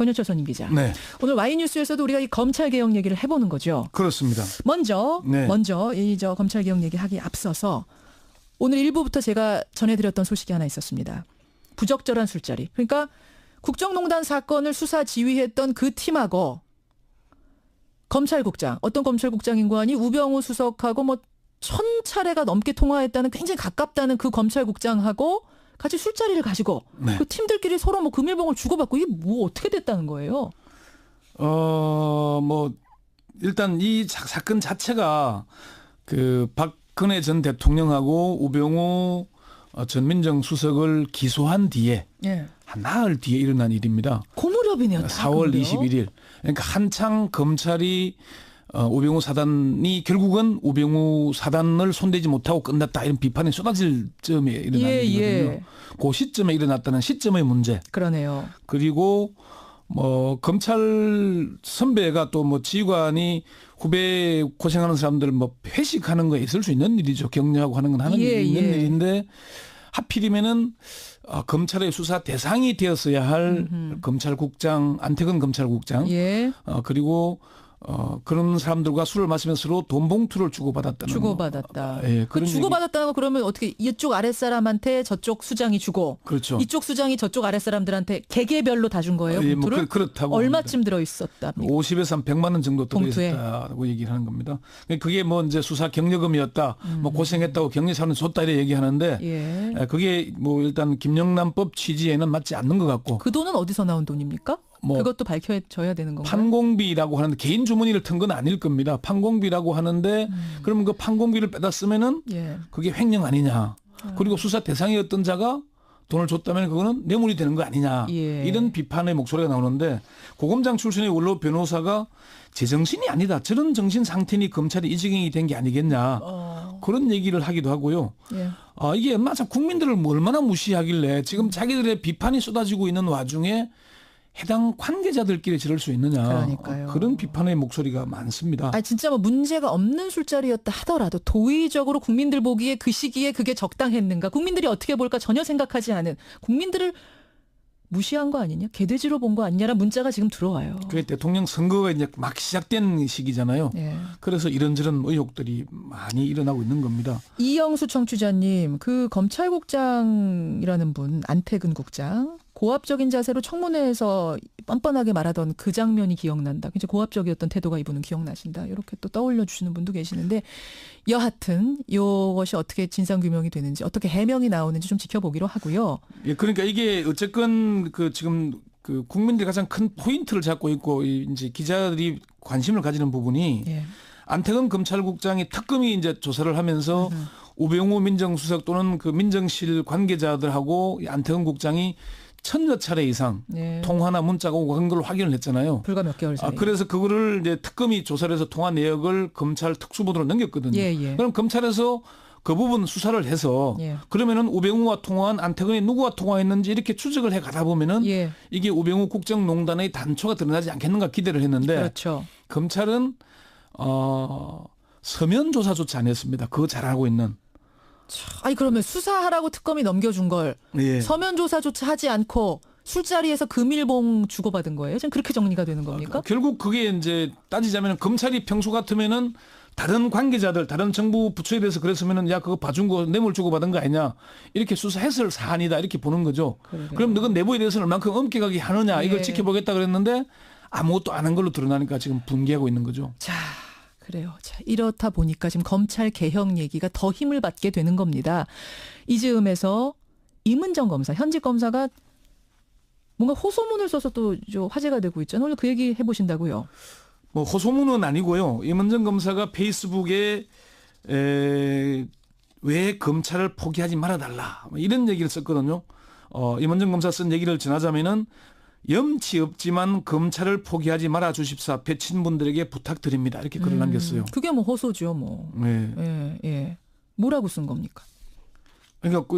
권혁철 선임 기자. 네. 오늘 Y뉴스에서도 우리가 이 검찰 개혁 얘기를 해보는 거죠. 그렇습니다. 먼저 이 검찰 개혁 얘기하기 앞서서 오늘 1부부터 제가 전해드렸던 소식이 하나 있었습니다. 부적절한 술자리. 그러니까 국정농단 사건을 수사 지휘했던 그 팀하고 검찰국장, 어떤 검찰국장인 거 아니 우병우 수석하고 뭐 1000차례가 넘게 통화했다는 굉장히 가깝다는 그 검찰국장하고 같이 술자리를 가지고 그 팀들끼리 서로 뭐 금일봉을 주고받고 이게 뭐 어떻게 됐다는 거예요? 뭐 일단 이 사건 자체가 그 박근혜 전 대통령하고 우병우 전 민정수석을 기소한 뒤에 한 나흘 뒤에 일어난 일입니다. 그 무렵이네요. 4월 21일. 그러니까 한창 검찰이 우병우 사단이 결국은 우병우 사단을 손대지 못하고 끝났다 이런 비판이 쏟아질 즈음에 일어난 일이거든요. 그 시점에 일어났다는 시점의 문제. 그러네요. 그리고 뭐 검찰 선배가 또 뭐 지휘관이 후배 고생하는 사람들 뭐 회식하는 거에 있을 수 있는 일이죠. 격려하고 하는 건 있는 일인데 하필이면은 검찰의 수사 대상이 되었어야 할 검찰국장 안태근 검찰국장 그리고 그런 사람들과 술을 마시면서 서로 돈 봉투를 주고받았다는 주고받았다. 그런 주고받았다는 거 그러면 어떻게 이쪽 아랫사람한테 저쪽 수장이 주고 그렇죠. 이쪽 수장이 저쪽 아랫사람들한테 개개별로 다 준 거예요? 봉투를? 뭐 그렇다고 얼마쯤 들어있었다? 50에서 한 100만 원 정도 들어있었다고 얘기를 하는 겁니다. 그게 뭐 이제 수사 격려금이었다. 뭐 고생했다고 격려사는 줬다 이래 얘기하는데 그게 뭐 일단 김영란법 취지에는 맞지 않는 것 같고. 그 돈은 어디서 나온 돈입니까? 뭐 그것도 밝혀져야 되는 건가요? 판공비라고 하는데 개인 주머니를 튼 건 아닐 겁니다. 판공비라고 하는데 그러면 그 판공비를 빼다 쓰면은 그게 횡령 아니냐. 그리고 수사 대상이었던 자가 돈을 줬다면 그거는 뇌물이 되는 거 아니냐. 이런 비판의 목소리가 나오는데 고검장 출신의 원로 변호사가 제정신이 아니다. 저런 정신 상태니 검찰이 이 지경이 된 게 아니겠냐. 그런 얘기를 하기도 하고요. 이게 맞아 국민들을 얼마나 무시하길래 지금 자기들의 비판이 쏟아지고 있는 와중에 해당 관계자들끼리 저럴 수 있느냐. 그러니까요. 그런 비판의 목소리가 많습니다. 진짜 뭐 문제가 없는 술자리였다 하더라도 도의적으로 국민들 보기에 그 시기에 그게 적당했는가. 국민들이 어떻게 볼까 전혀 생각하지 않은 국민들을 무시한 거 아니냐. 개돼지로 본 거 아니냐라는 문자가 지금 들어와요. 그게 대통령 선거가 이제 막 시작된 시기잖아요. 그래서 이런저런 의혹들이 많이 일어나고 있는 겁니다. 이영수 청취자님, 그 검찰국장이라는 분, 안태근 국장. 고압적인 자세로 청문회에서 뻔뻔하게 말하던 그 장면이 기억난다. 굉장히 고압적이었던 태도가 이분은 기억나신다. 이렇게 또 떠올려 주시는 분도 계시는데 여하튼 이것이 어떻게 진상규명이 되는지 어떻게 해명이 나오는지 좀 지켜보기로 하고요. 그러니까 이게 어쨌건 그 지금 그 국민들이 가장 큰 포인트를 잡고 있고 이제 기자들이 관심을 가지는 부분이 안태근 검찰국장이 특검이 이제 조사를 하면서 우병우 민정수석 또는 그 민정실 관계자들하고 안태근 국장이 1000여 차례 이상 통화나 문자가 오고 한 걸 확인을 했잖아요. 불과 몇 개월 사이. 그래서 그거를 이제 특검이 조사를 해서 통화 내역을 검찰 특수부대로 넘겼거든요. 그럼 검찰에서 그 부분 수사를 해서 그러면은 우병우와 통화한 안태근이 누구와 통화했는지 이렇게 추적을 해 가다 보면은 이게 우병우 국정농단의 단초가 드러나지 않겠는가 기대를 했는데 검찰은 서면 조사조차 안 했습니다. 그거 잘하고 있는. 그러면 수사하라고 특검이 넘겨준 걸 서면 조사조차 하지 않고 술자리에서 금일봉 주고받은 거예요? 지금 그렇게 정리가 되는 겁니까? 결국 그게 이제 따지자면 검찰이 평소 같으면은 다른 관계자들, 다른 정부 부처에 대해서 그랬으면은 야 그거 봐준 거 뇌물 주고받은 거 아니냐 이렇게 수사했을 사안이다 이렇게 보는 거죠. 그럼 너가 내부에 대해서는 얼만큼 엄격하게 하느냐 이걸 지켜보겠다 그랬는데 아무것도 안 한 걸로 드러나니까 지금 분개하고 있는 거죠. 그래요. 이렇다 보니까 지금 검찰 개혁 얘기가 더 힘을 받게 되는 겁니다. 이 즈음에서 임은정 검사, 현직 검사가 뭔가 호소문을 써서 또 화제가 되고 있잖아요. 오늘 그 얘기 해보신다고요? 뭐 호소문은 아니고요. 임은정 검사가 페이스북에 왜 검찰을 포기하지 말아달라 이런 얘기를 썼거든요. 임은정 검사 쓴 얘기를 전하자면은 염치 없지만 검찰을 포기하지 말아 주십사 배친분들에게 부탁드립니다. 이렇게 글을 남겼어요. 그게 뭐 호소죠, 뭐. 뭐라고 쓴 겁니까? 그러니까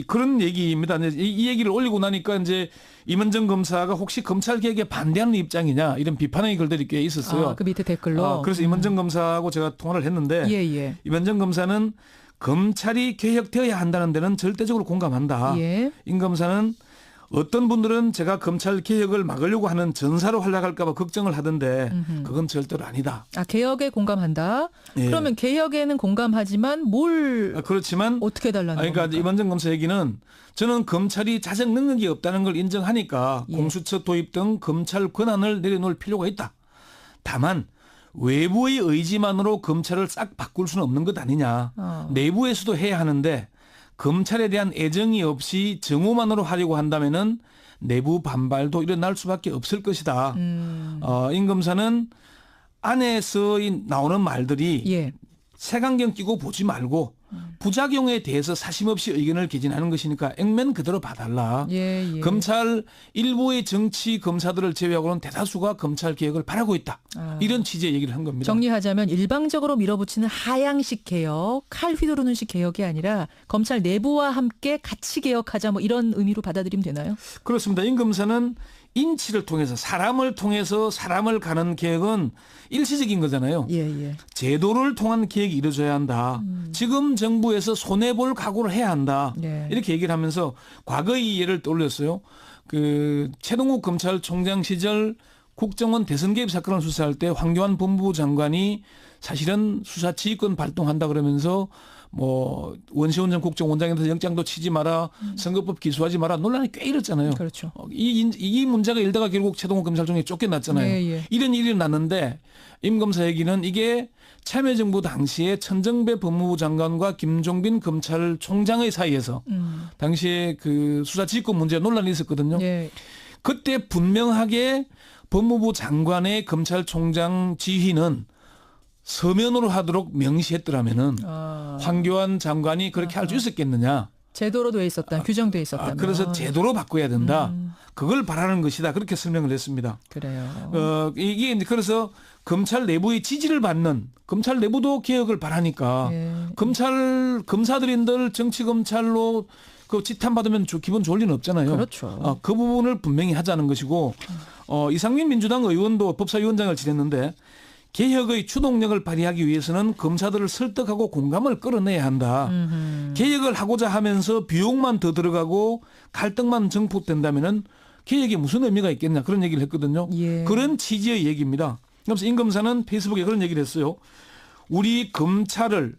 그런 얘기입니다. 이 얘기를 올리고 나니까 이제 임은정 검사가 혹시 검찰 개혁에 반대하는 입장이냐 이런 비판의 글들이 꽤 있었어요. 그 밑에 댓글로. 그래서 임은정 검사하고 제가 통화를 했는데 임은정 검사는 검찰이 개혁되어야 한다는 데는 절대적으로 공감한다. 임 검사는 어떤 분들은 제가 검찰 개혁을 막으려고 하는 전사로 활약할까 봐 걱정을 하던데 그건 절대로 아니다. 아, 개혁에 공감한다. 예. 그러면 개혁에는 공감하지만 뭘 그렇지만 어떻게 달라는 그러니까 겁니까? 이완정 검사 얘기는 저는 검찰이 자정 능력이 없다는 걸 인정하니까 예. 공수처 도입 등 검찰 권한을 내려놓을 필요가 있다. 다만 외부의 의지만으로 검찰을 싹 바꿀 수는 없는 것 아니냐. 내부에서도 해야 하는데 검찰에 대한 애정이 없이 정오만으로 하려고 한다면은 내부 반발도 일어날 수밖에 없을 것이다. 임 검사는 안에서 나오는 말들이 예. 색안경 끼고 보지 말고 부작용에 대해서 사심없이 의견을 개진하는 것이니까 액면 그대로 봐달라. 예, 예. 검찰 일부의 정치 검사들을 제외하고는 대다수가 검찰 개혁을 바라고 있다. 이런 취지의 얘기를 한 겁니다. 정리하자면 일방적으로 밀어붙이는 하향식 개혁, 칼 휘두르는 식 개혁이 아니라 검찰 내부와 함께 같이 개혁하자 뭐 이런 의미로 받아들이면 되나요? 그렇습니다. 임 검사는 인치를 통해서 사람을 가는 개혁은 일시적인 거잖아요. 예, 예. 제도를 통한 개혁이 이루어져야 한다. 지금 정부에서 손해볼 각오를 해야 한다. 네. 이렇게 얘기를 하면서 과거의 예를 떠올렸어요. 그 최동욱 검찰총장 시절 국정원 대선 개입 사건을 수사할 때 황교안 법무부 장관이 사실은 수사지휘권 발동한다 그러면서 뭐 원시훈 전 국정원장한테 영장도 치지 마라, 선거법 기소하지 마라 논란이 꽤 일었잖아요. 그렇죠. 이 문제가 일다가 결국 최동욱 검찰총장이 쫓겨났잖아요. 예, 예. 이런 일이 났는데 임 검사 얘기는 이게 참여정부 당시에 천정배 법무부 장관과 김종빈 검찰총장의 사이에서 당시에 그 수사지휘권 문제 논란이 있었거든요. 예. 그때 분명하게 법무부 장관의 검찰총장 지휘는 서면으로 하도록 명시했더라면은 황교안 장관이 그렇게 할 수 있었겠느냐. 제도로 돼 있었다, 규정돼 있었다면. 그래서 제도로 바꿔야 된다. 그걸 바라는 것이다. 그렇게 설명을 했습니다. 그래요. 이게 이제 그래서 검찰 내부의 지지를 받는 검찰 내부도 개혁을 바라니까 예. 검사들인들 정치 검찰로 그 지탄받으면 기분 좋을 리는 없잖아요. 그렇죠. 그 부분을 분명히 하자는 것이고 이상민 민주당 의원도 법사위원장을 지냈는데 개혁의 추동력을 발휘하기 위해서는 검사들을 설득하고 공감을 끌어내야 한다. 개혁을 하고자 하면서 비용만 더 들어가고 갈등만 증폭된다면은 개혁에 무슨 의미가 있겠냐 그런 얘기를 했거든요. 예. 그런 취지의 얘기입니다. 그래서 임 검사는 페이스북에 그런 얘기를 했어요. 우리 검찰을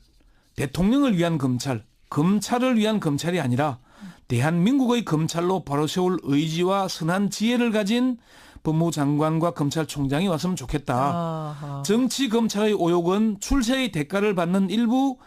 대통령을 위한 검찰을 위한 검찰이 아니라 대한민국의 검찰로 바로 세울 의지와 선한 지혜를 가진 법무부 장관과 검찰총장이 왔으면 좋겠다. 아하. 정치 검찰의 오욕은 출세의 대가를 받는 일부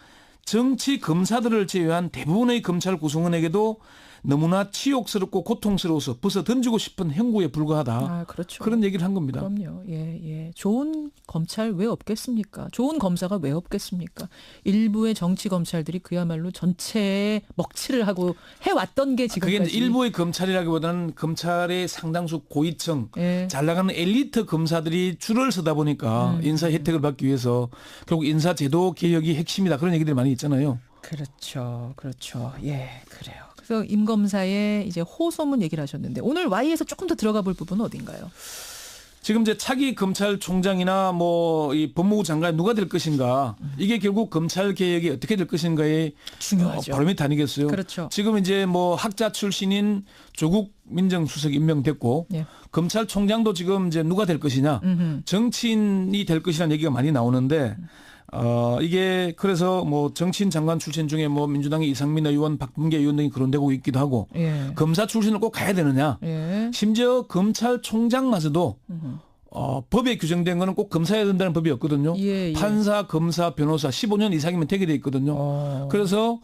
정치 검사들을 제외한 대부분의 검찰 구성원에게도 너무나 치욕스럽고 고통스러워서 벗어 던지고 싶은 행구에 불과하다. 그렇죠. 그런 얘기를 한 겁니다. 그럼요. 예, 예. 좋은 검찰 왜 없겠습니까? 좋은 검사가 왜 없겠습니까? 일부의 정치 검찰들이 그야말로 전체에 먹칠을 하고 해왔던 게 지금까지. 그게 이제 일부의 검찰이라기보다는 검찰의 상당수 고위층, 예. 잘 나가는 엘리트 검사들이 줄을 서다 보니까 인사 혜택을 받기 위해서 결국 인사제도 개혁이 핵심이다. 그런 얘기들이 많이 있잖아요. 그렇죠. 그렇죠. 예, 그래요. 그래서 임 검사의 이제 호소문 얘기를 하셨는데 오늘 Y에서 조금 더 들어가 볼 부분은 어딘가요? 지금 이제 차기 검찰총장이나 뭐 이 법무부 장관이 누가 될 것인가 이게 결국 검찰 개혁이 어떻게 될 것인가에 중요하죠. 바로미터 아니겠어요? 그렇죠. 지금 이제 뭐 학자 출신인 조국 민정수석이 임명됐고 예. 검찰총장도 지금 이제 누가 될 것이냐 정치인이 될 것이라는 얘기가 많이 나오는데 이게 그래서 뭐 정치인 장관 출신 중에 뭐 민주당의 이상민 의원, 박범계 의원 등이 거론되고 있기도 하고 예. 검사 출신을 꼭 가야 되느냐. 예. 심지어 검찰총장마저도 법에 규정된 거는 꼭 검사해야 된다는 법이 없거든요. 예, 예. 판사, 검사, 변호사 15년 이상이면 되게 돼 있거든요. 그래서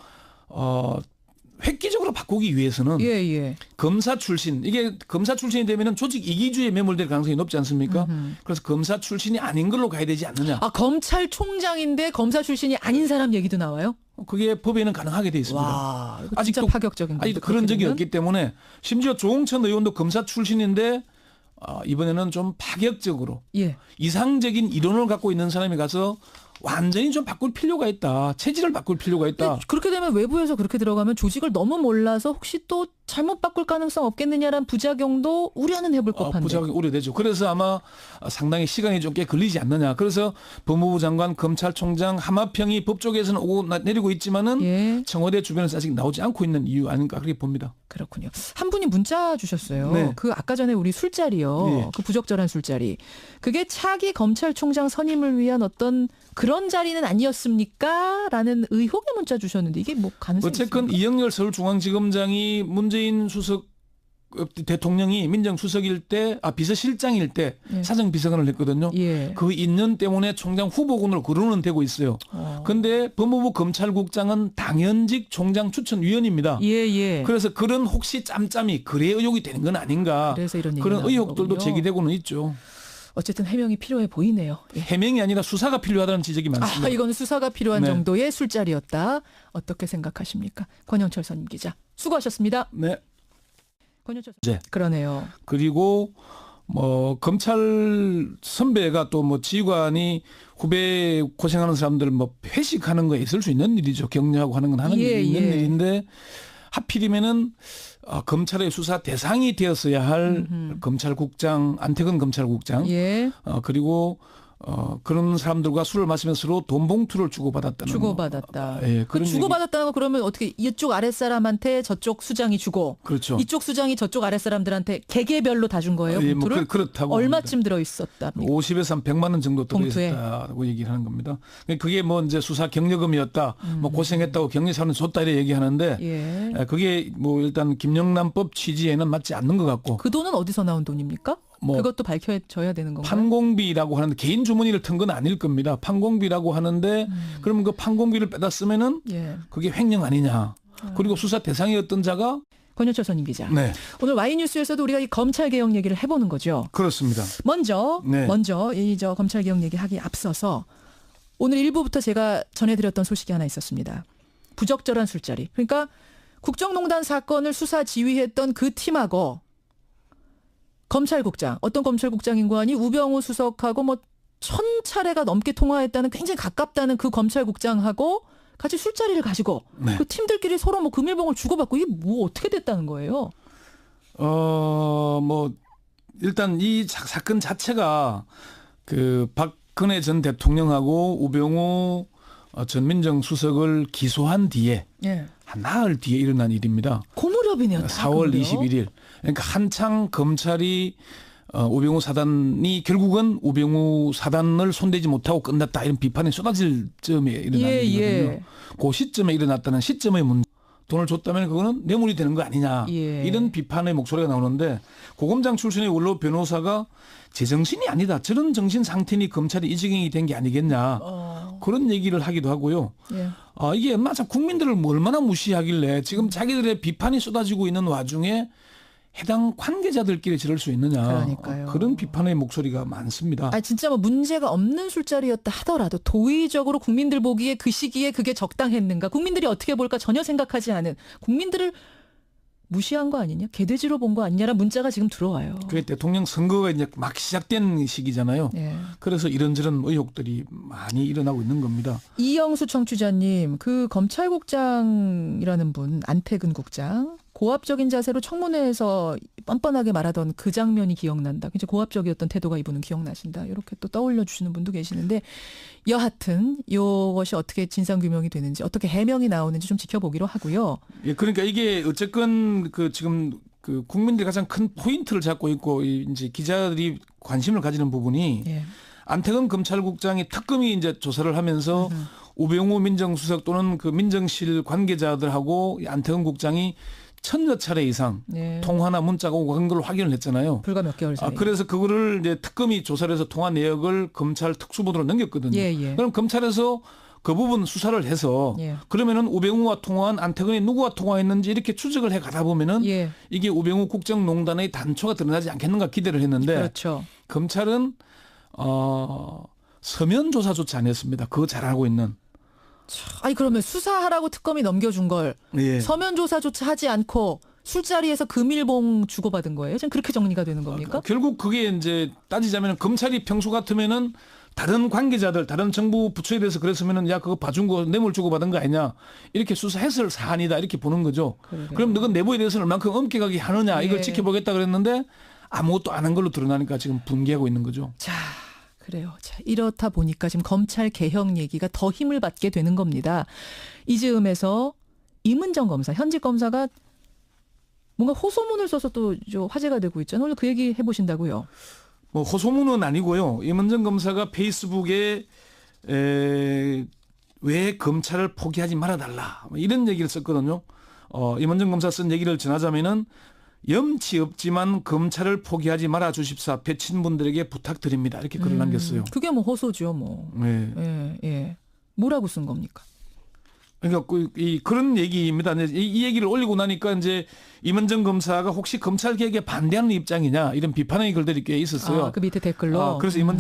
획기적으로 바꾸기 위해서는 예, 예. 검사 출신 이게 검사 출신이 되면은 조직 이기주의에 매몰될 가능성이 높지 않습니까? 그래서 검사 출신이 아닌 걸로 가야 되지 않느냐? 검찰총장인데 검사 출신이 아닌 사람 얘기도 나와요? 그게 법에는 가능하게 돼 있습니다. 와, 이거 진짜 파격적인 건데. 아직도 그런 적이 없기 때문에 심지어 조홍천 의원도 검사 출신인데 이번에는 좀 파격적으로 예. 이상적인 이론을 갖고 있는 사람이 가서 완전히 좀 바꿀 필요가 있다. 체질을 바꿀 필요가 있다. 그렇게 되면 외부에서 그렇게 들어가면 조직을 너무 몰라서 혹시 또 잘못 바꿀 가능성 없겠느냐라는 부작용도 우려는 해볼 법한데. 부작용이 우려되죠. 그래서 아마 상당히 시간이 좀 꽤 걸리지 않느냐. 그래서 법무부 장관, 검찰총장, 하마평이 법조계에서는 오고 내리고 있지만은 청와대 주변에서 아직 나오지 않고 있는 이유 아닌가 그렇게 봅니다. 그렇군요. 한 분이 문자 주셨어요. 네. 그 아까 전에 우리 술자리요. 그 부적절한 술자리. 그게 차기 검찰총장 선임을 위한 어떤 그런 자리는 아니었습니까? 라는 의혹의 문자 주셨는데 이게 뭐 가능성이 어쨌건 있습니까? 이영렬 서울중앙지검장이 문재인 대통령이 민정수석일 때, 비서실장일 때 사정비서관을 했거든요. 그 인연 때문에 총장 후보군으로 거론은 되고 있어요. 그런데 법무부 검찰국장은 당연직 총장 추천위원입니다. 그래서 그런 혹시 짬짬이 거래 의혹이 되는 건 아닌가. 그래서 이런 그런 의혹들도 제기되고는 있죠. 어쨌든 해명이 필요해 보이네요. 해명이 아니라 수사가 필요하다는 지적이 많습니다. 이거는 수사가 필요한 정도의 술자리였다. 어떻게 생각하십니까? 권영철 선임 기자. 수고하셨습니다. 네. 권영철 선임. 그러네요. 그리고 검찰 선배가 또 지휘관이 후배 고생하는 사람들 회식하는 거에 있을 수 있는 일이죠. 격려하고 하는 건 하는 있는 일인데 하필이면은 검찰의 수사 대상이 되었어야 할 검찰국장 안태근 검찰국장 그리고 그런 사람들과 술을 마시면서 서로 돈 봉투를 주고받았다. 그런 주고받았다는 거 그러면 어떻게 이쪽 아랫사람한테 저쪽 수장이 주고 그렇죠. 이쪽 수장이 저쪽 아랫사람들한테 개개별로 다 준 거예요? 봉투를? 그렇다고 얼마쯤 들어있었다? 50에서 한 100만 원 정도 들어있었다고 얘기를 하는 겁니다. 그게 이제 수사 격려금이었다. 고생했다고 격려사는 줬다 이렇게 얘기하는데 그게 일단 김영란법 취지에는 맞지 않는 것 같고. 그 돈은 어디서 나온 돈입니까? 그것도 밝혀져야 되는 건가요? 판공비라고 하는데 개인 주머니를 튼 건 아닐 겁니다. 판공비라고 하는데 그러면 그 판공비를 빼다 쓰면은 그게 횡령 아니냐. 그리고 수사 대상이었던 자가 권영철 선임 기자. 오늘 Y뉴스에서도 우리가 이 검찰개혁 얘기를 해보는 거죠. 그렇습니다. 먼저 저 검찰개혁 얘기하기에 앞서서 오늘 1부부터 제가 전해드렸던 소식이 하나 있었습니다. 부적절한 술자리. 그러니까 국정농단 사건을 수사 지휘했던 그 팀하고 검찰국장, 어떤 검찰국장 인관이 우병우 수석하고 1000차례가 넘게 통화했다는 굉장히 가깝다는 그 검찰국장하고 같이 술자리를 가지고 그 팀들끼리 서로 금일봉을 주고받고 이게 어떻게 됐다는 거예요? 일단 이 사건 자체가 그 박근혜 전 대통령하고 우병우 전 민정수석을 기소한 뒤에 한 나흘 뒤에 일어난 일입니다. 그 무렵이네요. 4월 21일. 그러니까 한창 검찰이 우병우 사단이 결국은 우병우 사단을 손대지 못하고 끝났다 이런 비판이 쏟아질 즈음에 일어난 일이거든요. 그 시점에 일어났다는 시점의 문제. 돈을 줬다면 그거는 뇌물이 되는 거 아니냐. 이런 비판의 목소리가 나오는데 고검장 출신의 원로 변호사가 제정신이 아니다. 저런 정신 상태니 검찰이 이 지경이 된 게 아니겠냐. 그런 얘기를 하기도 하고요. 이게 국민들을 얼마나 무시하길래 지금 자기들의 비판이 쏟아지고 있는 와중에 해당 관계자들끼리 저럴 수 있느냐. 그러니까요. 그런 비판의 목소리가 많습니다. 진짜 문제가 없는 술자리였다 하더라도 도의적으로 국민들 보기에 그 시기에 그게 적당했는가. 국민들이 어떻게 볼까 전혀 생각하지 않은 국민들을 무시한 거 아니냐. 개돼지로 본 거 아니냐라는 문자가 지금 들어와요. 그게 대통령 선거가 이제 막 시작된 시기잖아요. 그래서 이런저런 의혹들이 많이 일어나고 있는 겁니다. 이영수 청취자님, 그 검찰국장이라는 분, 안태근 국장. 고압적인 자세로 청문회에서 뻔뻔하게 말하던 그 장면이 기억난다. 굉장히 고압적이었던 태도가 이분은 기억나신다. 이렇게 또 떠올려 주시는 분도 계시는데 여하튼 이것이 어떻게 진상규명이 되는지 어떻게 해명이 나오는지 좀 지켜보기로 하고요. 그러니까 이게 어쨌건 지금 국민들이 가장 큰 포인트를 잡고 있고 이제 기자들이 관심을 가지는 부분이 안태근 검찰국장이 특검이 이제 조사를 하면서 우병우 민정수석 또는 그 민정실 관계자들하고 안태근 국장이 1000여 차례 이상 통화나 문자가 오고 그런 걸 확인을 했잖아요. 불과 몇 개월 사이. 그래서 그거를 이제 특검이 조사를 해서 통화 내역을 검찰 특수부대로 넘겼거든요. 그럼 검찰에서 그 부분 수사를 해서 그러면은 우병우와 통화한 안태근이 누구와 통화했는지 이렇게 추적을 해 가다 보면은 이게 우병우 국정농단의 단초가 드러나지 않겠는가 기대를 했는데 검찰은 서면 조사조차 안 했습니다. 그거 잘 알고 있는. 그러면 수사하라고 특검이 넘겨준 걸 서면 조사조차 하지 않고 술자리에서 금일봉 주고받은 거예요? 지금 그렇게 정리가 되는 겁니까? 결국 그게 이제 따지자면 검찰이 평소 같으면은 다른 관계자들, 다른 정부 부처에 대해서 그랬으면은 야 그거 봐준 거 뇌물 주고 받은 거 아니냐 이렇게 수사했을 사안이다 이렇게 보는 거죠. 그러게요. 그럼 너가 내부에 대해서는 얼만큼 엄격하게 하느냐 이걸 예. 지켜보겠다 그랬는데 아무것도 안 한 걸로 드러나니까 지금 분개하고 있는 거죠. 자, 그래요. 자, 이렇다 보니까 지금 검찰 개혁 얘기가 더 힘을 받게 되는 겁니다. 이 즈음에서 임은정 검사, 현직 검사가 뭔가 호소문을 써서 또 화제가 되고 있잖아요. 오늘 그 얘기 해보신다고요? 뭐 호소문은 아니고요. 임은정 검사가 페이스북에 왜 검찰을 포기하지 말아달라 이런 얘기를 썼거든요. 임은정 검사 쓴 얘기를 전하자면은 염치 없지만 검찰을 포기하지 말아 주십사 배친분들에게 부탁드립니다. 이렇게 글을 남겼어요. 그게 뭐 호소죠, 뭐. 네. 예, 예. 뭐라고 쓴 겁니까? 그러니까 그런 얘기입니다. 이 얘기를 올리고 나니까 이제 임은정 검사가 혹시 검찰 개혁에 반대하는 입장이냐 이런 비판의 글들이 꽤 있었어요. 그 밑에 댓글로. 그래서 임은정